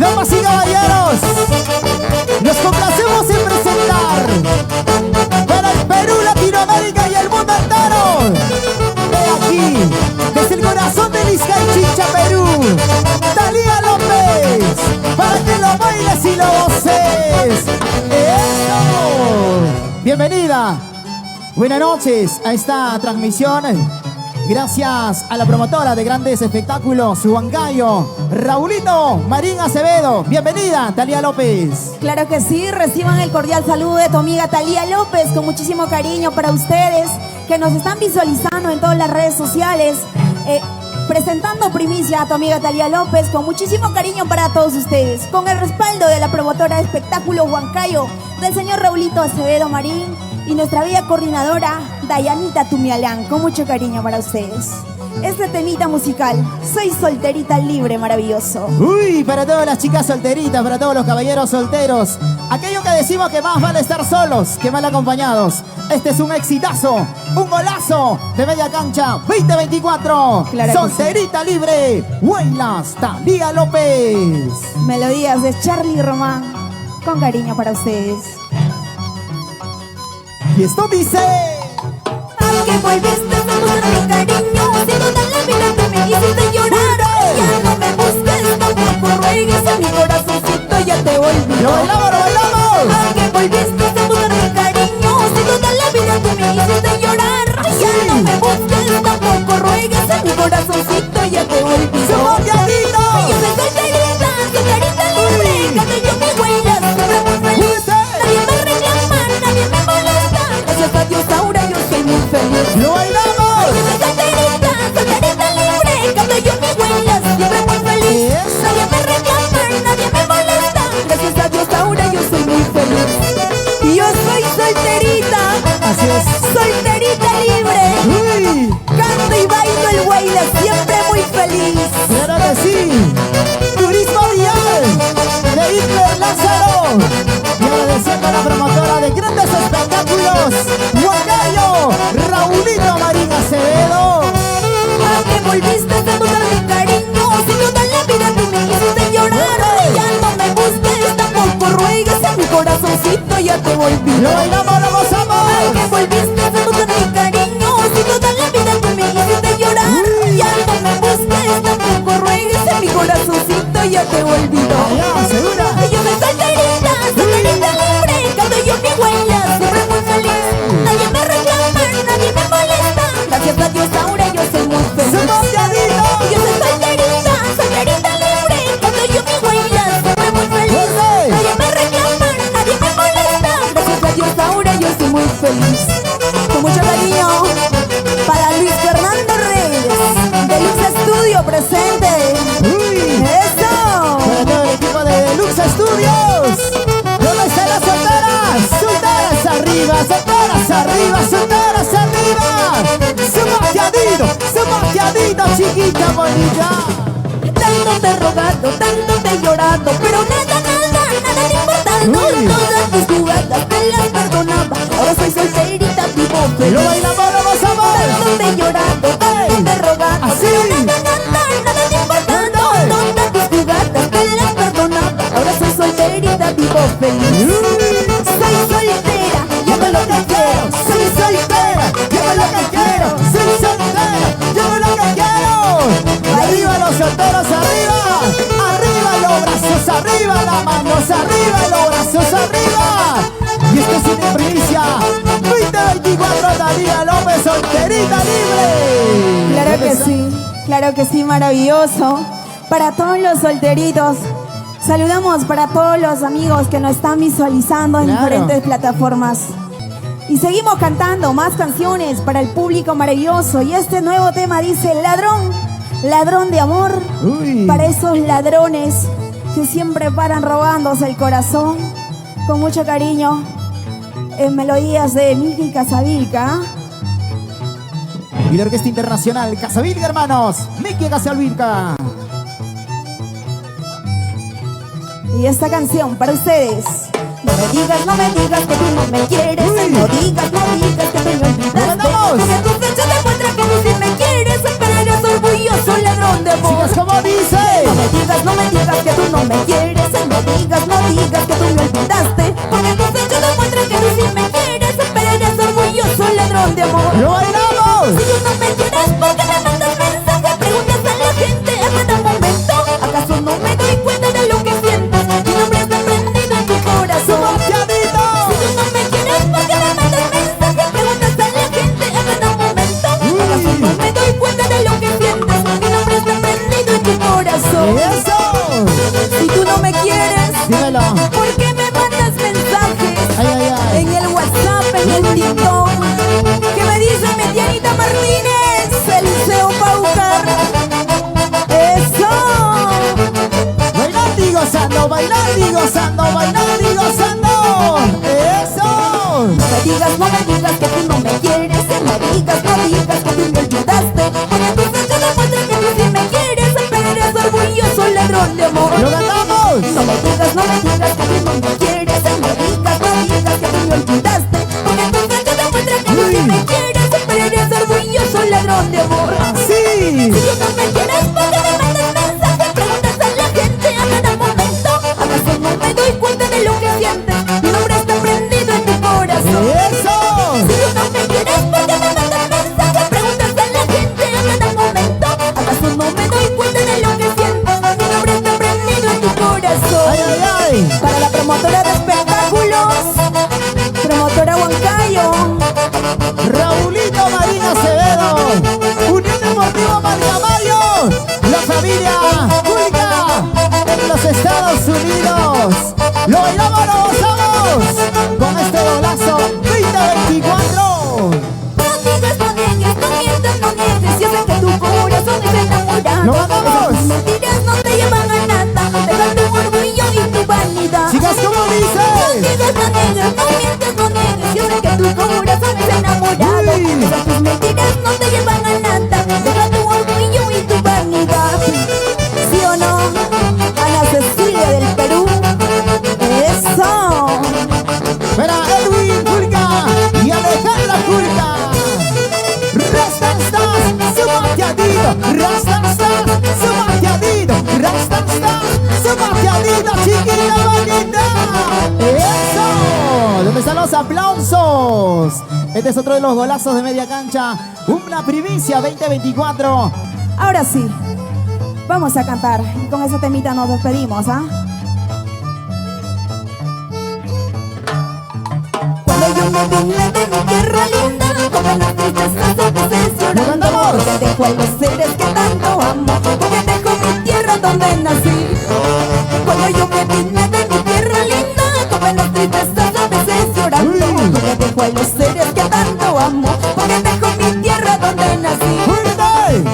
Damas y caballeros, nos complacemos en presentar para el Perú, Latinoamérica y el mundo entero. He aquí, desde el corazón de Lizcay, Chincha, Perú, Thalía López, para que lo bailes y lo goces. ¡Eso! Bienvenida, buenas noches a esta transmisión. Gracias a la promotora de grandes espectáculos, Huancayo, Raulito Marín Acevedo. Bienvenida, Thalía López. Claro que sí, reciban el cordial saludo de tu amiga Thalía López con muchísimo cariño para ustedes que nos están visualizando en todas las redes sociales. Presentando primicia a tu amiga Thalía López con muchísimo cariño para todos ustedes. Con el respaldo de la promotora de espectáculos Huancayo, del señor Raulito Acevedo Marín y nuestra bella coordinadora Dayanita Tumialán, con mucho cariño para ustedes. Este temita musical, Soy Solterita Libre, maravilloso. Uy, para todas las chicas solteritas, para todos los caballeros solteros, aquello que decimos que más vale estar solos que mal acompañados. Este es un exitazo, un golazo de media cancha 2024. Claro, Solterita sí. Libre, Huaylas, Thalía López. Melodías de Charly Román, con cariño para ustedes. Y esto dice: que volviste a mostrar mi cariño, si toda la vida tú me hiciste llorar. Ya no me busques, tampoco ruegues, en mi corazoncito ya te olvidó. ¡Lo bailamos, lo bailamos! Que volviste a mostrar mi cariño, si toda la vida tú me hiciste llorar. Ya no me busques, tampoco ruegues, en mi corazoncito ya te olvidó. ¡Somos pianitos! Yo soy solterita libre, canto yo mis huellas, siempre muy feliz. Nadie me reclama, nadie me molesta. Gracias a Dios ahora yo soy muy feliz. ¡Lo bailamos! Yo soy solterita libre, canto yo mis huellas, siempre muy feliz. Nadie me reclama, nadie me molesta. Gracias a Dios ahora yo soy muy feliz. Y yo soy solterita, Así es. solterita libre. ¡Uy! Canto y bailo el huela, siempre muy feliz. ¡Claro que sí! Turismo Vial de Hitler Lázaro. Y agradeciendo a la promotora de grandes espectáculos, Huancayo, Raulito Marín Acevedo. ¿A que volviste a mostrar mi cariño? Si toda la vida tú me hiciste llorar. Ya no me busques, tampoco ruegues, en mi corazoncito ya te volví. ¡Lo bailamos, lo gozamos! ¿A que volviste a mostrar mi cariño? Si toda la vida tú me hiciste llorar. Ya no me busques, tampoco ruegues, en mi corazoncito ya te olvidó. ¡Ya, segura! Yo soy solterita libre, canto yo mi huella, siempre muy feliz. Nadie me reclama, nadie me molesta. Gracias a Dios ahora yo soy muy feliz. ¡Somos pianitos! Yo soy solterita libre, canto yo mi huella, siempre muy feliz. Nadie me reclama, nadie me molesta. Gracias a Dios ahora yo soy muy feliz. Con mucho cariño para Luis Fernando Reyes, de Lux Studio presente. ¡Uy! ¡Eso! Para todo el equipo de Deluxe Studios. ¿Dónde están las solteras? ¡Solteras arriba! ¡Solteras arriba! ¡Solteras arriba! ¡Somos pianitos, chiquita bonita! Tanto te he rogado, tanto te he llorado, pero nada te importado. Todas tus jugadas te las perdonaba. Ahora soy solterita, vivo feliz. ¡Lo bailamos, lo gozamos! Tanto te he llorado, tanto te he rogado, Así. pero nada te importado. Todas tus jugadas te las perdonaba. Ahora soy solterita, vivo feliz. Soy soltera, yo hago lo que quiero. ¡Soy soltera! ¡Llevo lo que quiero! ¡Soy soltera! ¡Llevo lo que quiero! ¡Arriba los solteros, arriba! ¡Arriba los brazos, arriba las manos, arriba los brazos, arriba! Y esto es una primicia 2024, Thalía López, solterita libre. Claro que sí, maravilloso. Para todos los solteritos, saludamos para todos los amigos que nos están visualizando en Claro. diferentes plataformas. Y seguimos cantando más canciones para el público maravilloso. Y este nuevo tema dice: ladrón, ladrón de amor. Uy. Para esos ladrones que siempre paran robándose el corazón. Con mucho cariño, en melodías de Miki Casavilca. Y la Orquesta Internacional Casavilca, hermanos. Miki Casavilca. Y esta canción para ustedes. No me digas que tú no me quieres. Uy. No digas que tú me olvidaste. ¡Vamos! Porque tu fecha demuestra que tú sí me quieres. Pero eres orgulloso, ladrón de amor. Chicas, como dice. No me digas que tú no me quieres. ¡Eso! Si tú no me quieres, Dímelo. ¿por qué me mandas mensajes? Ay, ay, ay. En el WhatsApp, en el TikTok, que me dice mi Dianita Martínez, Eliseo Paucar. ¡Eso! Bailando y gozando, bailando y gozando, bailando y gozando. ¡Eso! No me digas que tú no me quieres. No me digas que tú me olvidaste. Porque tus hechos demuestran que tú sí me quieres. Pero eres orgulloso, ladrón de amor. ¡Lo ganamos! No me digas que tú no me quieres. No me digas que tú me olvidaste. Porque tus hechos demuestran que tú sí me quieres. Pero eres orgulloso, ladrón de amor. ¡Así! Si tú no me quieres, ¿por qué me mandas mensajes? Preguntas a la gente a cada momento. ¿Acaso no me doy cuenta de lo que sientes? Mi nombre está prendido en tu corazón. ¡Eso! Si tú no me quieres, ¿por qué me mandas mensajes? Preguntas a la gente a cada momento. ¿Acaso no me doy cuenta de lo que sientes? Mi nombre está prendido en tu corazón. ¡Ay, ay, ay! Para la promotora de espectáculos, promotora Huancayo, Raulito Marina Acevedo, Unión Deportiva María Mayo, la familia Julga en los Estados Unidos. Lo bailamos, lo gozamos con este golazo 2024. no digas, no niegues, no mientas, no niegues. Yo sé que tu corazón es enamorado. ¡Lo ganamos! Esas mentiras no te llevan a nada. Deja tu orgullo y tu vanidad. Chicas, ¿cómo No dices? digas, no niegues, no mientas, no niegues. Yo sé que tu corazón es enamorado. Uy. Esas tus mentiras no te llevan a nada. Deja tu orgullo y tu vanidad. ¿Sí o no? Ana Cecilia del Perú. Eso. Para Edwin Julga y Alejandra Julga. Rastan stars, subateadito. Rastan stars, subateadito. Rastan stars, subateadito. Chiquita bonita. ¡Eso! ¿Dónde están los aplausos? Este es otro de los golazos de media cancha. Una primicia 2024. Ahora sí, vamos a cantar y con esa temita nos despedimos, ¿ah? Cuando yo me vine de mi tierra linda, con las tristezas a veces llorando, ¡Lo cantamos! porque dejo a los seres que tanto amo, porque dejo mi tierra donde nací. Cuando yo me vine de mi tierra linda, con las tristezas a veces llorando, Uy. porque dejo a los seres que tanto amo, porque dejo mi tierra donde nací. ¡Fuerte!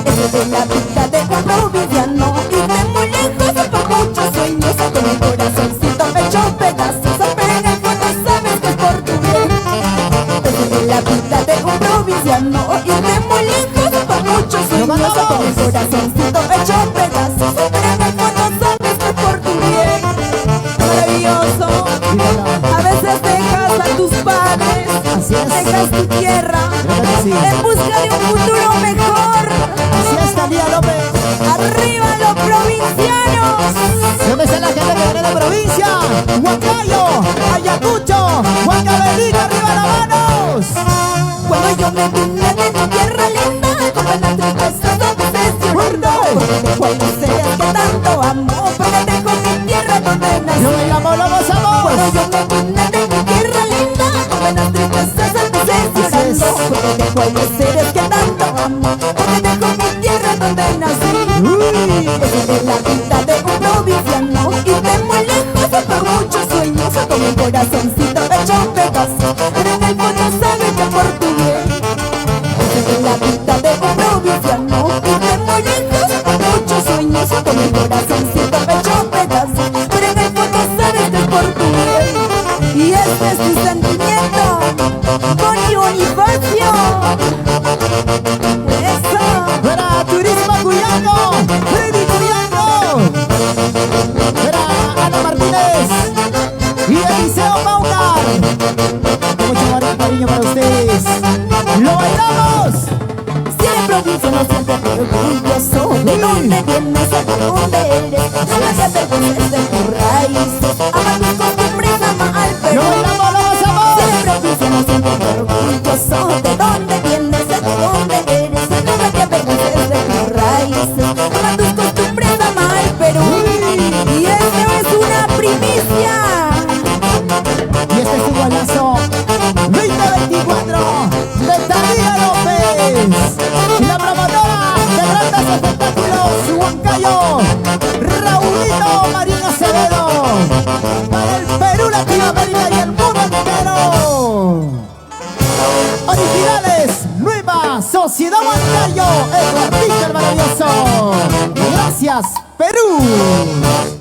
Eso de la vida de un provinciano y de muy lejos por muchos sueños, con mi corazoncito hecho pedazos, pero en el fondo sabes que es por tu bien. Eso de la vida de un provinciano y de muy lejos por muchos sueños, con mi corazoncito hecho pedazos, pero en el fondo sabes que es por tu bien. Maravilloso. A veces dejas a tus padres, Así es. dejas tu tierra Claro que sí. en busca de un futuro mejor. Así es, Talía López. ¡Arriba los provincianos! ¿Dónde está la gente que viene de provincia? Huancayo, Ayacucho, Huancavelica, arriba las manos. Cuando yo me vine de mi tierra linda, con las tristezas a veces llorando, porque dejo a los seres que tanto amo, porque dejo mi tierra donde nací. Lo bailamos, lo gozamos. Cuando yo me vine de mi tierra linda, con las tristezas a veces llorando, porque dejo a los seres que tanto amo, porque dejo mi tierra donde nací. Uy. Eso de la vida de un provinciano y de muy lejos por muchos sueños, con mi corazoncito hecho pedazos, pero en el fondo sabe que por tu bien. Eso de la vida de un provinciano y de muy lejos por muchos sueños, con mi corazoncito hecho pedazos, pero en el fondo sabes que es por tu bien. Y este es mi sentimiento, Bonnie Bonifacio. Eso. Para Turismo Cuyano, Freddy Cuyano. Para Ana Martínez y Eliseo Paucar. Con mucho cariño para ustedes. ¡Lo bailamos! Si eres provinciano siempre te orgulloso. ¿De dónde vienes? ¿De dónde eres? No te avergüences de tus raíces. Ama tus costumbres, ama al ¡Lo Perú. bailamos, lo gozamos! Si eres provinciano siempre te orgulloso. ¿De dónde vienes? ¿De dónde eres? No te avergüences de tus raíces. Ama tus costumbres, ama al Perú. Y esto es una primicia. Y este es un golazo 2024 de Talía López y la promotora de grandes espectáculos Huancayo. sociales, nueva sociedad bancario, el artista maravilloso. Gracias, Perú.